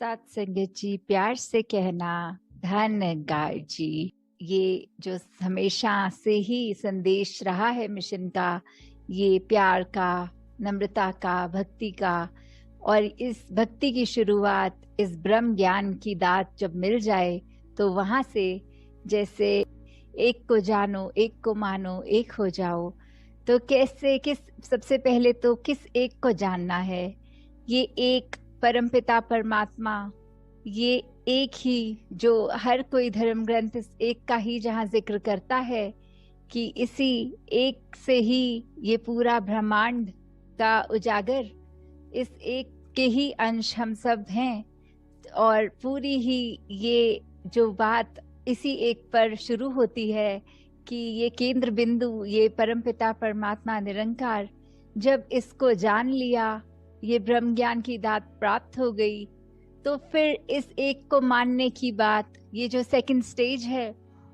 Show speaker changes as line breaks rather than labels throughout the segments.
सात संगत जी, प्यार से कहना धन गार जी। ये जो हमेशा से ही संदेश रहा है मिशन का, ये प्यार का, नम्रता का, भक्ति का। और इस भक्ति की शुरुआत इस ब्रह्म ज्ञान की दात जब मिल जाए तो वहां से जैसे एक को जानो, एक को मानो, एक हो जाओ। तो कैसे, किस सबसे पहले तो किस एक को जानना है? ये एक परमपिता परमात्मा, ये एक ही जो हर कोई धर्म ग्रंथ इस एक का ही जहाँ जिक्र करता है कि इसी एक से ही ये पूरा ब्रह्मांड का उजागर, इस एक के ही अंश हम सब हैं। और पूरी ही ये जो बात इसी एक पर शुरू होती है कि ये केंद्र बिंदु, ये परमपिता परमात्मा निरंकार, जब इसको जान लिया, ये ब्रह्म ज्ञान की दात प्राप्त हो गई, तो फिर इस एक को मानने की बात, ये जो सेकंड स्टेज है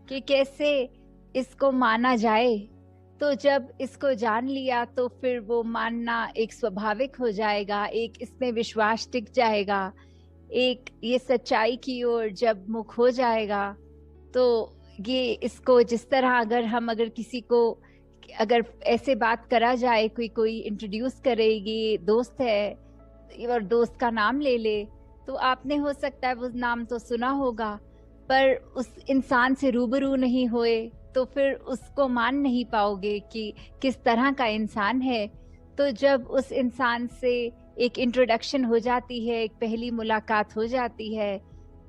कि कैसे इसको माना जाए। तो जब इसको जान लिया तो फिर वो मानना एक स्वाभाविक हो जाएगा, एक इसमें विश्वास टिक जाएगा, एक ये सच्चाई की ओर जब मुख हो जाएगा तो ये इसको जिस तरह अगर किसी को अगर ऐसे बात करा जाए, कोई इंट्रोड्यूस करे, ये दोस्त है और दोस्त का नाम ले ले, तो आपने हो सकता है वो नाम तो सुना होगा पर उस इंसान से रूबरू नहीं हुए तो फिर उसको मान नहीं पाओगे कि किस तरह का इंसान है। तो जब उस इंसान से एक इंट्रोडक्शन हो जाती है, एक पहली मुलाकात हो जाती है,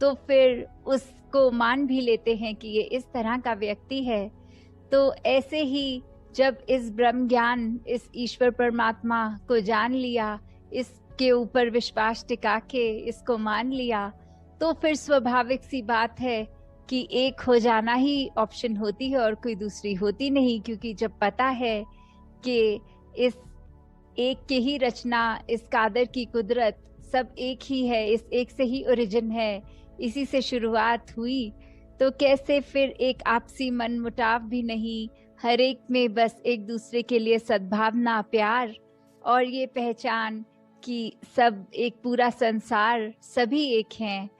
तो फिर उसको मान भी लेते हैं कि ये इस तरह का व्यक्ति है। तो ऐसे ही जब इस ब्रह्म ज्ञान, इस ईश्वर परमात्मा को जान लिया, इसके ऊपर विश्वास टिका के इसको मान लिया, तो फिर स्वाभाविक सी बात है कि एक हो जाना ही ऑप्शन होती है और कोई दूसरी होती नहीं। क्योंकि जब पता है कि इस एक के ही रचना, इस कादर की कुदरत सब एक ही है, इस एक से ही ओरिजिन है, इसी से शुरुआत हुई, तो कैसे फिर एक आपसी मन मुटाव भी नहीं, हर एक में बस एक दूसरे के लिए सद्भावना, प्यार और ये पहचान कि सब एक पूरा संसार सभी एक हैं।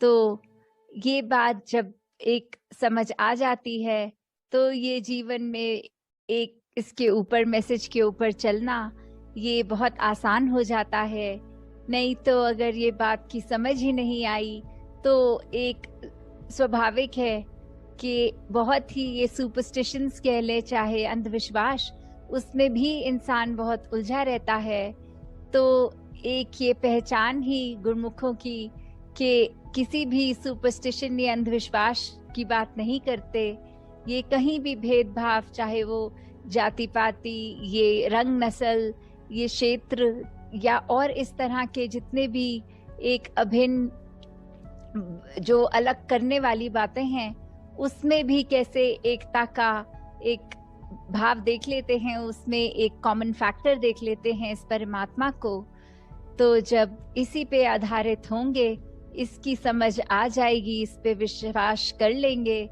तो ये बात जब एक समझ आ जाती है तो ये जीवन में एक इसके ऊपर, मैसेज के ऊपर चलना ये बहुत आसान हो जाता है। नहीं तो अगर ये बात की समझ ही नहीं आई तो एक स्वाभाविक है कि बहुत ही ये सुपरस्टिशंस कह ले, चाहे अंधविश्वास, उसमें भी इंसान बहुत उलझा रहता है। तो एक ये पहचान ही गुरमुखों की कि किसी भी सुपरस्टिशन या अंधविश्वास की बात नहीं करते। ये कहीं भी भेदभाव, चाहे वो जाति पाति, ये रंग नस्ल, ये क्षेत्र या और इस तरह के जितने भी एक अभिन्न जो अलग करने वाली बातें हैं, उसमें भी कैसे एकता का एक भाव देख लेते हैं, उसमें एक कॉमन फैक्टर देख लेते हैं, इस परमात्मा को। तो जब इसी पे आधारित होंगे, इसकी समझ आ जाएगी, इस पे विश्वास कर लेंगे,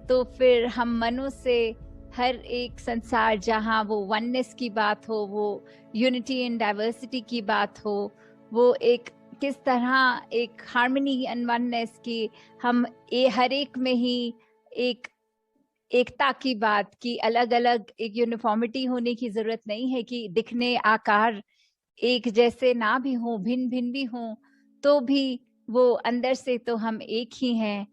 तो फिर हम मनों से हर एक संसार, जहाँ वो वननेस की बात हो, वो यूनिटी इन डाइवर्सिटी की बात हो, वो एक किस तरह एक हार्मनी एंड वननेस की, हम हर एक में ही एक एकता की बात की, अलग अलग एक यूनिफॉर्मिटी होने की जरूरत नहीं है कि दिखने आकार एक जैसे ना भी हो, भिन्न भिन्न भी हो, तो भी वो अंदर से तो हम एक ही हैं।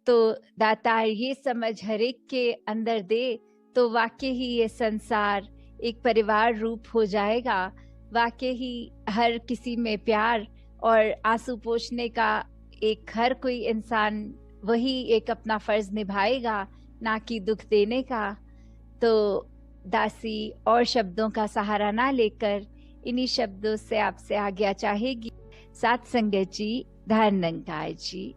तो दातार ये समझ हर एक के अंदर दे तो वाकई ही ये संसार एक परिवार रूप हो जाएगा। वाकई ही हर किसी में प्यार और आंसू पोंछने का एक हर कोई इंसान वही एक अपना फर्ज निभाएगा, ना कि दुख देने का। तो दासी और शब्दों का सहारा ना लेकर इन्हीं शब्दों से आपसे आज्ञा चाहेगी। सात संगत जी, धन निरंकार जी।